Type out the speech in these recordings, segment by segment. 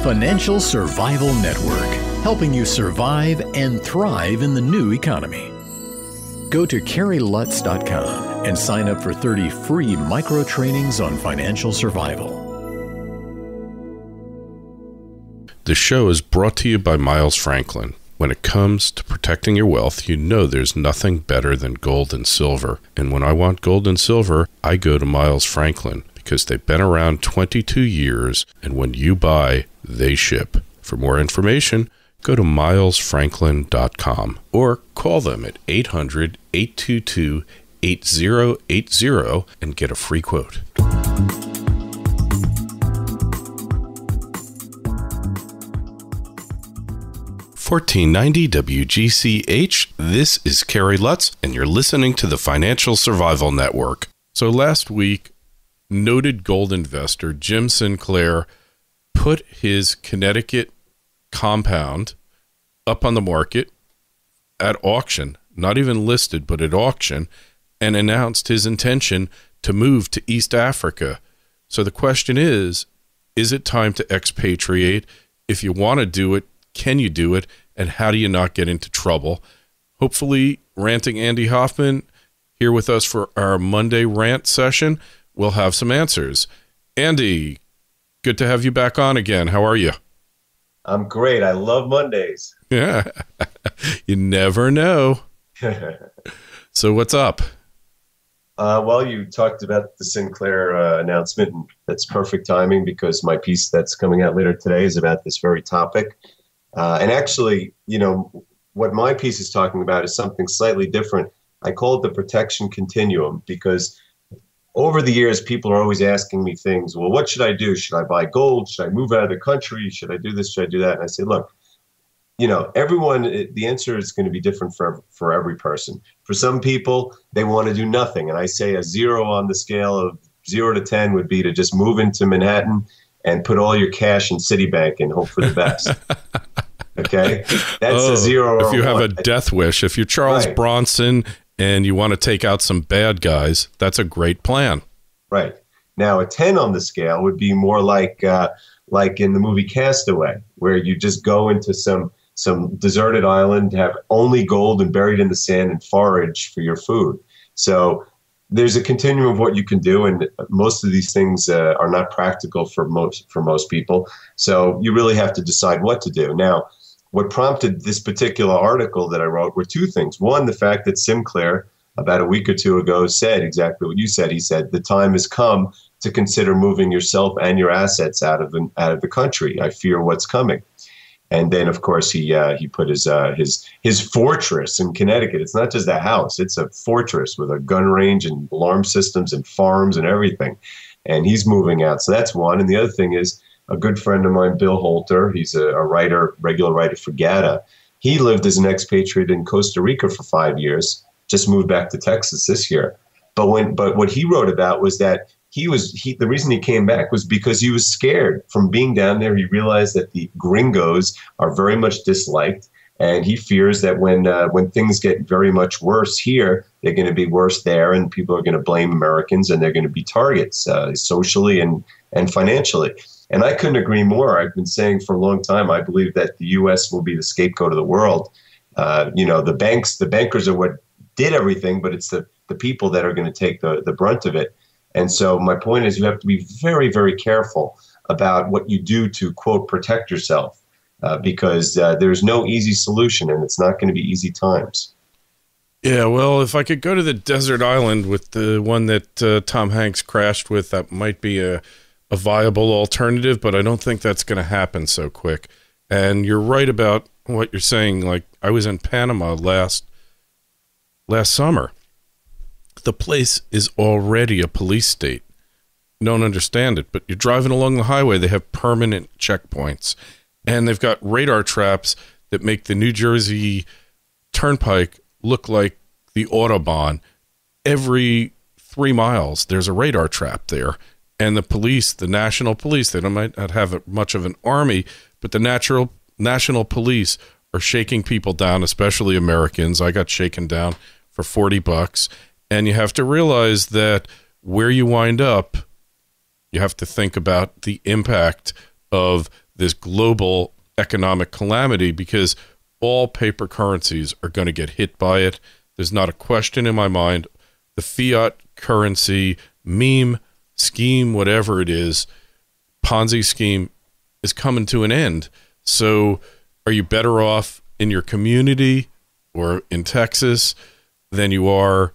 Financial Survival Network, helping you survive and thrive in the new economy. Go to CarrieLutz.com and sign up for 30 free micro trainings on financial survival. The show is brought to you by Miles Franklin. When it comes to protecting your wealth, you know there's nothing better than gold and silver. And when I want gold and silver, I go to Miles Franklin because they've been around 22 years, and when you buy, they ship. For more information, go to milesfranklin.com or call them at 800-822-8080 and get a free quote. 1490 WGCH, this is Carrie Lutz, and you're listening to the Financial Survival Network. So last week, noted gold investor Jim Sinclair put his Connecticut compound up on the market at auction, not even listed, but at auction, and announced his intention to move to East Africa. So the question is it time to expatriate? If you want to do it, can you do it? And how do you not get into trouble? Hopefully, Ranting Andy Hoffman, here with us for our Monday Rant session, will have some answers. Andy, good to have you back on again. How are you? I'm great. I love Mondays. Yeah. You never know. So what's up? Well, you talked about the Sinclair announcement, and that's perfect timing because my piece that's coming out later today is about this very topic. And actually, you know, what my piece is talking about is something slightly different. I call it the protection continuum because over the years, people are always asking me things. Well, what should I do? Should I buy gold? Should I move out of the country? Should I do this? Should I do that? And I say, look, you know, everyone, the answer is going to be different for every person. For some people, they want to do nothing. And I say a 0 on the scale of 0 to 10 would be to just move into Manhattan and put all your cash in Citibank and hope for the best. Okay? That's a 0 or if you have 1. a death wish, if you're Charles Right. Bronson and you want to take out some bad guys, that's a great plan. Right. Now, a 10 on the scale would be more like in the movie Castaway, where you just go into some deserted island, have only gold and buried in the sand and forage for your food. So there's a continuum of what you can do, and most of these things are not practical for most people. So you really have to decide what to do. Now, what prompted this particular article that I wrote were two things. One, the fact that Sinclair, about a week or two ago, said exactly what you said. He said, the time has come to consider moving yourself and your assets out of the country. I fear what's coming. And then, of course, he put his fortress in Connecticut. It's not just a house; it's a fortress with a gun range and alarm systems and farms and everything. And he's moving out. So that's one. And the other thing is a good friend of mine, Bill Holter. He's a writer, regular writer for GATA. He lived as an expatriate in Costa Rica for 5 years. Just moved back to Texas this year. But what he wrote about was that the reason he came back was because he was scared from being down there. He realized that the gringos are very much disliked, and he fears that when things get very much worse here, they're going to be worse there, and people are going to blame Americans, and they're going to be targets socially and financially. And I couldn't agree more. I've been saying for a long time, I believe that the U.S. will be the scapegoat of the world. The bankers are what did everything, but it's the people that are going to take the brunt of it. And so my point is you have to be very, very careful about what you do to, quote, protect yourself, because there's no easy solution, and it's not going to be easy times. Yeah, well, if I could go to the desert island with the one that Tom Hanks crashed with, that might be a viable alternative, but I don't think that's going to happen so quick. And you're right about what you're saying. Like, I was in Panama last summer. The place is already a police state. You don't understand it, but you're driving along the highway. They have permanent checkpoints, and they've got radar traps that make the New Jersey Turnpike look like the Autobahn. Every 3 miles, there's a radar trap there. And the police, the national police, they might not have much of an army, but the national police are shaking people down, especially Americans. I got shaken down for $40. And you have to realize that where you wind up, you have to think about the impact of this global economic calamity, because all paper currencies are going to get hit by it. There's not a question in my mind. The fiat currency meme scheme, whatever it is, Ponzi scheme, is coming to an end. So are you better off in your community or in Texas than you are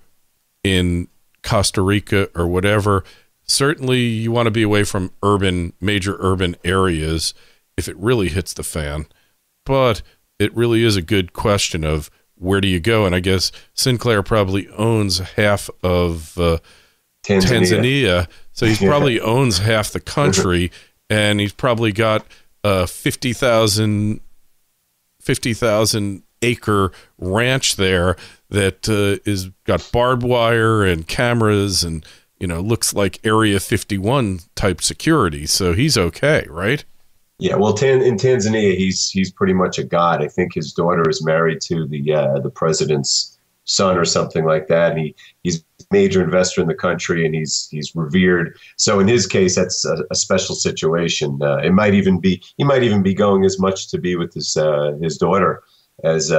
in Costa Rica or whatever? Certainly you want to be away from major urban areas if it really hits the fan. But it really is a good question of where do you go? And I guess Sinclair probably owns half of Tanzania. So he probably owns half the country, and he's probably got 50,000 acre ranch there that is got barbed wire and cameras and, looks like Area 51 type security. So he's okay, right? Yeah, well, in Tanzania, he's pretty much a god. I think his daughter is married to the president's son or something like that. And he's a major investor in the country, and he's revered. So in his case, that's a special situation. He might even be going as much to be with his daughter as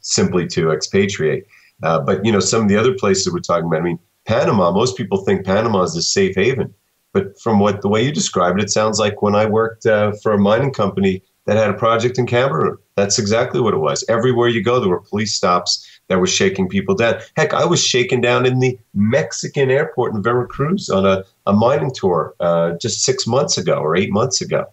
simply to expatriate. But some of the other places we're talking about. I mean, Panama. Most people think Panama is a safe haven. But from the way you described it, it sounds like when I worked for a mining company that had a project in Cameroon. That's exactly what it was. Everywhere you go, there were police stops that were shaking people down. Heck, I was shaken down in the Mexican airport in Veracruz on a mining tour just 6 months ago or 8 months ago.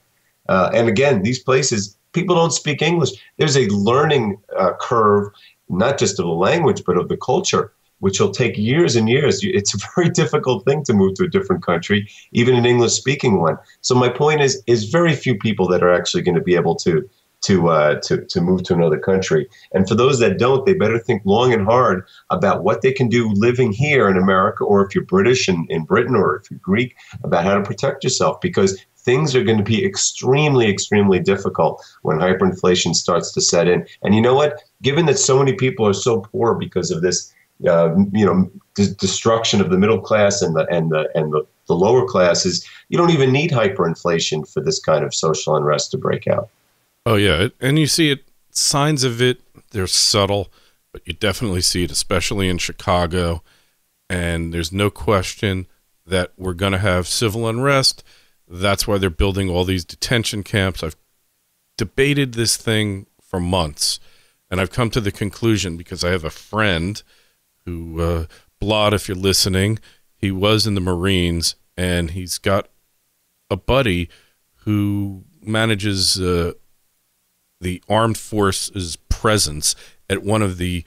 And again, these places, people don't speak English. There's a learning curve, not just of the language, but of the culture, which will take years and years. It's a very difficult thing to move to a different country, even an English-speaking one. So my point is very few people that are actually going to be able to move to another country. And for those that don't, they better think long and hard about what they can do living here in America, or if you're British in Britain, or if you're Greek, about how to protect yourself, because things are going to be extremely, extremely difficult when hyperinflation starts to set in. And you know what? Given that so many people are so poor because of this, destruction of the middle class and the lower classes, you don't even need hyperinflation for this kind of social unrest to break out. Oh yeah, and you see signs of it. They're subtle, but you definitely see it, especially in Chicago. And there's no question that we're going to have civil unrest. That's why they're building all these detention camps. I've debated this thing for months, and I've come to the conclusion, because I have a friend who, Blot, if you're listening, he was in the Marines, and he's got a buddy who manages the armed forces presence at one of the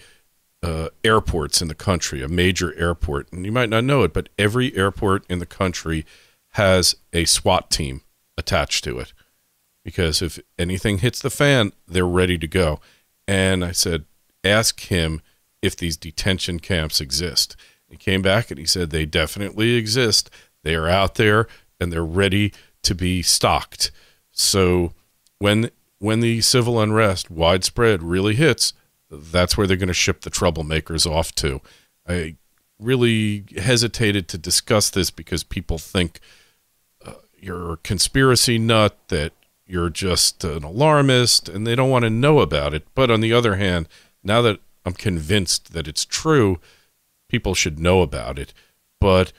airports in the country, a major airport. And you might not know it, but every airport in the country has a SWAT team attached to it, because if anything hits the fan, they're ready to go. And I said, ask him if these detention camps exist. He came back and he said they definitely exist. They are out there and they're ready to be stocked. So when the civil unrest widespread really hits, that's where they're going to ship the troublemakers off to. I really hesitated to discuss this because people think you're a conspiracy nut, that you're just an alarmist, and they don't want to know about it. But on the other hand, now that I'm convinced that it's true, people should know about it. But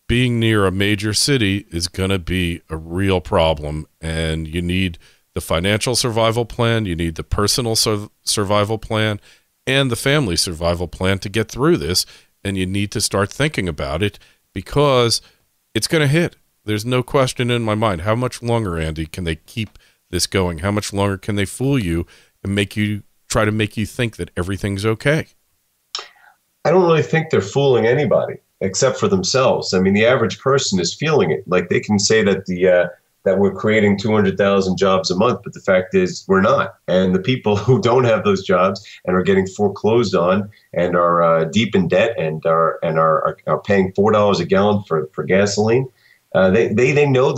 being near a major city is going to be a real problem, and you need the financial survival plan, you need the personal survival plan, and the family survival plan to get through this. And you need to start thinking about it, because it's going to hit. There's no question in my mind. How much longer, Andy, can they keep this going? How much longer can they fool you and try to make you think that everything's okay? I don't really think they're fooling anybody except for themselves. I mean, the average person is feeling it. Like, they can say that that we're creating 200,000 jobs a month, but the fact is we're not. And the people who don't have those jobs and are getting foreclosed on and are deep in debt and are paying $4 a gallon for gasoline, they know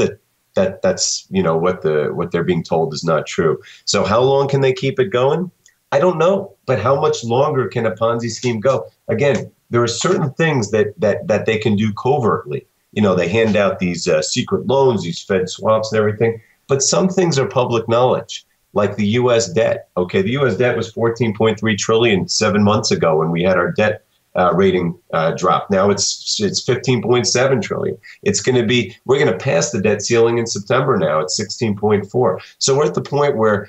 that's what they're being told is not true. So how long can they keep it going? I don't know. But how much longer can a Ponzi scheme go? Again, there are certain things that they can do covertly. They hand out these secret loans, these Fed swaps and everything. But some things are public knowledge, like the U.S. debt. Okay, the U.S. debt was 14.3 trillion 7 months ago when we had our debt rating drop. Now it's 15.7 trillion. We're going to pass the debt ceiling in September now. It's 16.4. So we're at the point where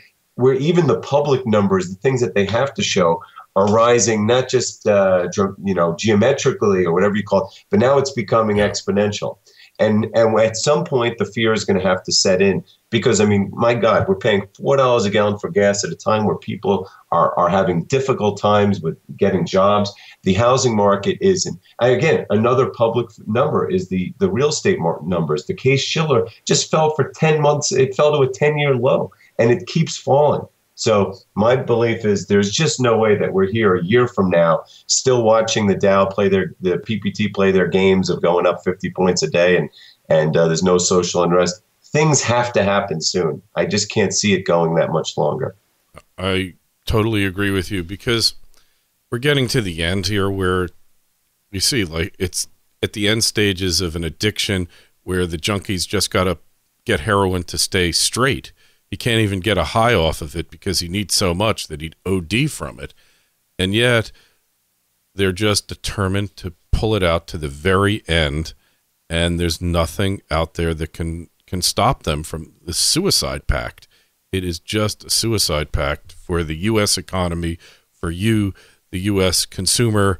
even the public numbers, the things that they have to show, are rising, not just geometrically or whatever you call it, but now it's becoming exponential. And at some point, the fear is going to have to set in because, I mean, my God, we're paying $4 a gallon for gas at a time where people are having difficult times with getting jobs. The housing market isn't. Again, another public number is the real estate numbers. The Case-Shiller just fell for 10 months. It fell to a 10-year low, and it keeps falling. So my belief is there's just no way that we're here a year from now still watching the Dow the PPT play their games of going up 50 points a day and there's no social unrest. Things have to happen soon. I just can't see it going that much longer. I totally agree with you because we're getting to the end here where we see like it's at the end stages of an addiction where the junkies just got to get heroin to stay straight. He can't even get a high off of it because he needs so much that he'd OD from it. And yet they're just determined to pull it out to the very end. And there's nothing out there that can stop them from the suicide pact. It is just a suicide pact for the U.S. economy, for you, the U.S. consumer,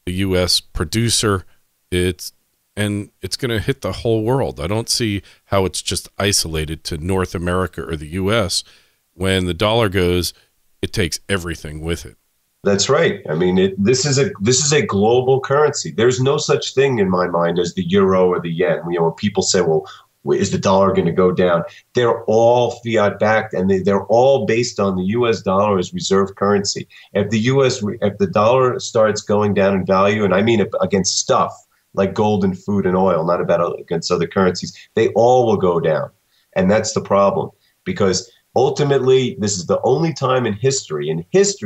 the U.S. producer. It's going to hit the whole world. I don't see how it's just isolated to North America or the U.S. When the dollar goes, it takes everything with it. That's right. I mean, this is a global currency. There's no such thing in my mind as the euro or the yen. You know, when people say, well, is the dollar going to go down? They're all fiat backed, and they're all based on the U.S. dollar as reserve currency. If the dollar starts going down in value, and I mean against stuff, like gold and food and oil, not against other currencies, they all will go down. And that's the problem, because ultimately, this is the only time in history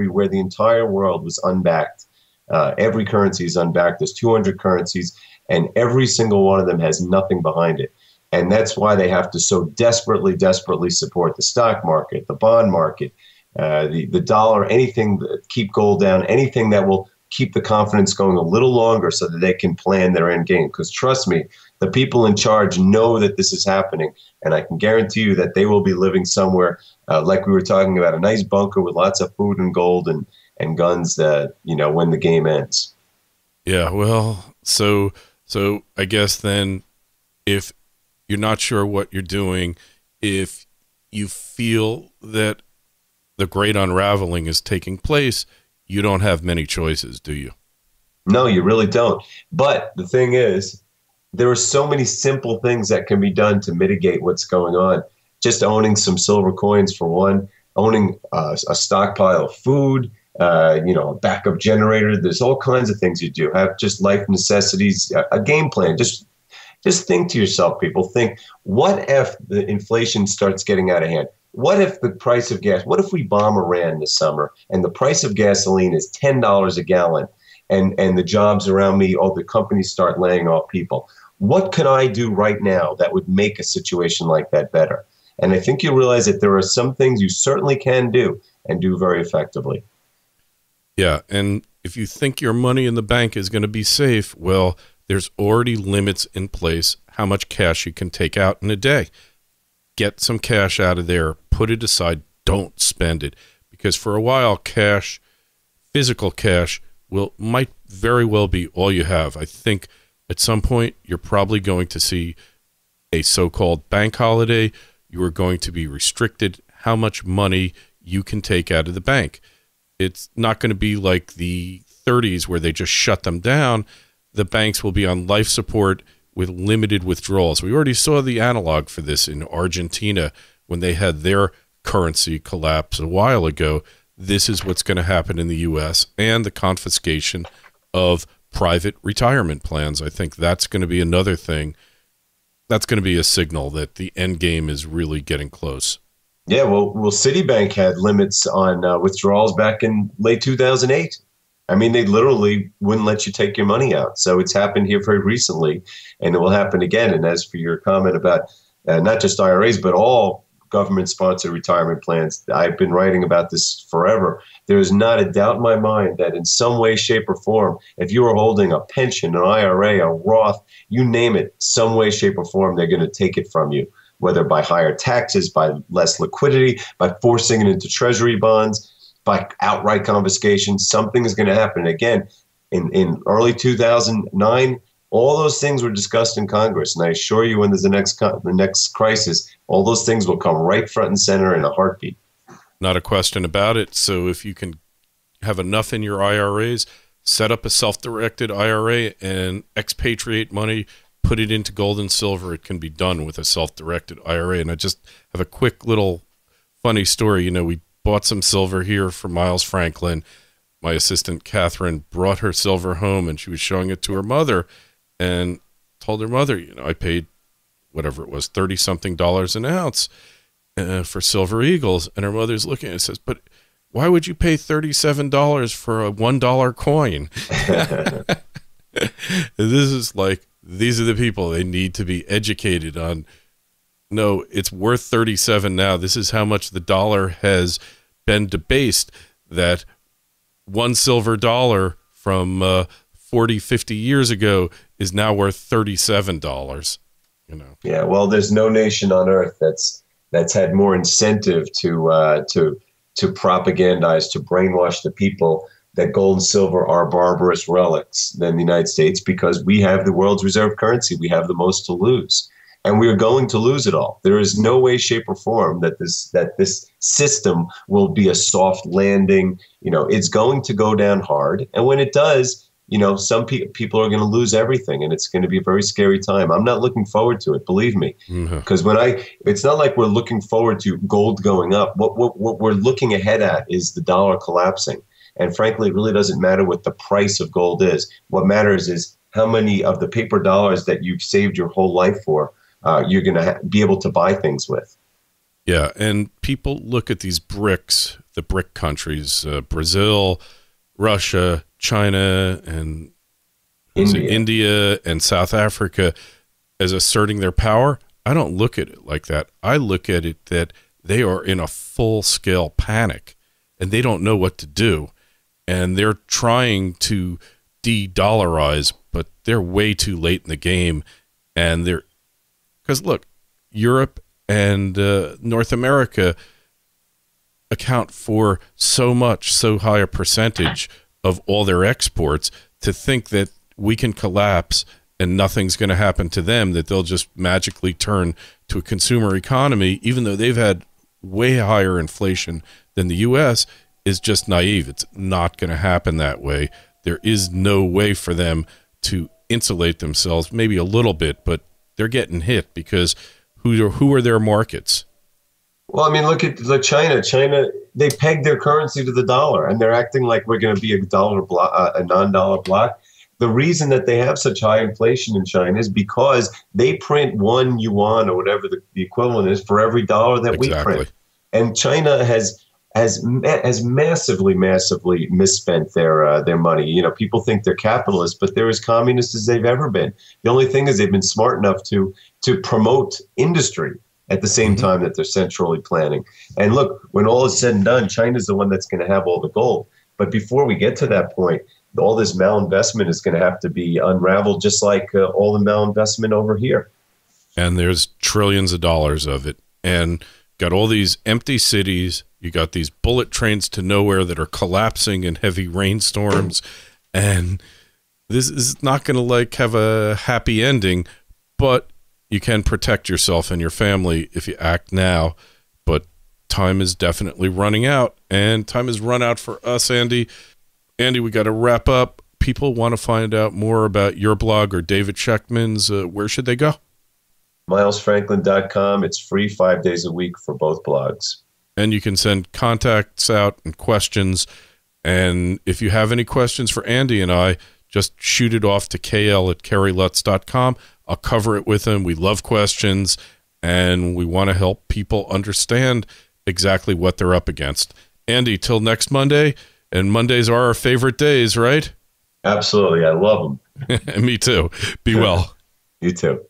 where the entire world was unbacked. Every currency is unbacked. There's 200 currencies, and every single one of them has nothing behind it. And that's why they have to so desperately support the stock market, the bond market, the dollar, anything that keep gold down, anything that will keep the confidence going a little longer so that they can plan their end game. Because trust me, the people in charge know that this is happening, and I can guarantee you that they will be living somewhere like we were talking about, a nice bunker with lots of food and gold and guns when the game ends. Yeah, well, so I guess then if you're not sure what you're doing, if you feel that the great unraveling is taking place, you don't have many choices, do you? No, you really don't. But the thing is, there are so many simple things that can be done to mitigate what's going on. Just owning some silver coins for one, owning a stockpile of food, a backup generator. There's all kinds of things you do. Have just life necessities, a game plan. Just think to yourself, people. Think, what if the inflation starts getting out of hand? What if the price of gas, what if we bomb Iran this summer and the price of gasoline is $10 a gallon and the jobs around me, all the companies start laying off people? What could I do right now that would make a situation like that better? And I think you realize that there are some things you certainly can do and do very effectively. Yeah, and if you think your money in the bank is going to be safe, well, there's already limits in place how much cash you can take out in a day. Get some cash out of there, put it aside, don't spend it. Because for a while, cash, physical cash, might very well be all you have. I think at some point, you're probably going to see a so-called bank holiday. You are going to be restricted how much money you can take out of the bank. It's not going to be like the 30s where they just shut them down. The banks will be on life support with limited withdrawals. We already saw the analog for this in Argentina when they had their currency collapse a while ago. This is what's going to happen in the U.S. and the confiscation of private retirement plans. I think that's going to be another thing. That's going to be a signal that the end game is really getting close. Yeah, well, Citibank had limits on withdrawals back in late 2008. I mean, they literally wouldn't let you take your money out. So it's happened here very recently, and it will happen again. And as for your comment about not just IRAs, but all government-sponsored retirement plans. I've been writing about this forever. There is not a doubt in my mind that in some way, shape, or form, if you are holding a pension, an IRA, a Roth, you name it, some way, shape, or form, they're going to take it from you, whether by higher taxes, by less liquidity, by forcing it into treasury bonds, by outright confiscation. Something is going to happen. And again, in early 2009, all those things were discussed in Congress, and I assure you, when there's the next crisis, all those things will come right front and center in a heartbeat. Not a question about it. So if you can have enough in your IRAs, set up a self-directed IRA and expatriate money, put it into gold and silver. It can be done with a self-directed IRA. And I just have a quick little funny story. You know, we bought some silver here for Miles Franklin. My assistant, Catherine, brought her silver home, and she was showing it to her mother, and told her mother, you know, I paid whatever it was, $30-something an ounce for silver eagles. And her mother's looking at it and says, but why would you pay $37 for a $1 coin? This is like, these are the people, they need to be educated on, no, it's worth 37 now. This is how much the dollar has been debased, that one silver dollar from 40, 50 years ago is now worth $37, you know. Yeah, well, there's no nation on earth that's had more incentive to propagandize, to brainwash the people that gold and silver are barbarous relics than the United States, because we have the world's reserve currency. We have the most to lose, and we are going to lose it all. There is no way, shape, or form that this system will be a soft landing. You know, it's going to go down hard, and when it does, you know, some people are going to lose everything, and it's going to be a very scary time. I'm not looking forward to it, believe me, because it's not like we're looking forward to gold going up. What we're looking ahead at is the dollar collapsing. And frankly, it really doesn't matter what the price of gold is. What matters is how many of the paper dollars that you've saved your whole life for you're going to be able to buy things with. Yeah, and people look at these BRICS, the BRIC countries, Brazil, Russia, China, and India and South Africa, as asserting their power. I don't look at it like that. I look at it that they are in a full-scale panic, and they don't know what to do. And they're trying to de-dollarize, but they're way too late in the game. And because look, Europe and North America account for so high a percentage of all their exports. To think that we can collapse and nothing's going to happen to them, that they'll just magically turn to a consumer economy, even though they've had way higher inflation than the U.S., is just naive. It's not going to happen that way. There is no way for them to insulate themselves, maybe a little bit, but they're getting hit because who are their markets? Well, I mean, look at China. China, they pegged their currency to the dollar, and they're acting like we're going to be a non-dollar block. The reason that they have such high inflation in China is because they print 1 yuan or whatever the equivalent is for every dollar that we print. And China has massively misspent their money. You know, people think they're capitalists, but they're as communist as they've ever been. The only thing is they've been smart enough to promote industry at the same time that they're centrally planning. And look, when all is said and done, China's the one that's going to have all the gold. But before we get to that point, all this malinvestment is going to have to be unraveled, just like all the malinvestment over here. And there's trillions of dollars of it. And got all these empty cities. You got these bullet trains to nowhere that are collapsing in heavy rainstorms. And this is not going to have a happy ending, but you can protect yourself and your family if you act now. But time is definitely running out, and time has run out for us, Andy. Andy, we got to wrap up. People want to find out more about your blog or David Schechtman's. Where should they go? MilesFranklin.com. It's free 5 days a week for both blogs. And you can send contacts out and questions. And if you have any questions for Andy and I, just shoot it off to kl@kerrylutz.com. I'll cover it with him. We love questions, and we want to help people understand exactly what they're up against. Andy, till next Monday. And Mondays are our favorite days, right? Absolutely. I love them. Me too. Be well. You too.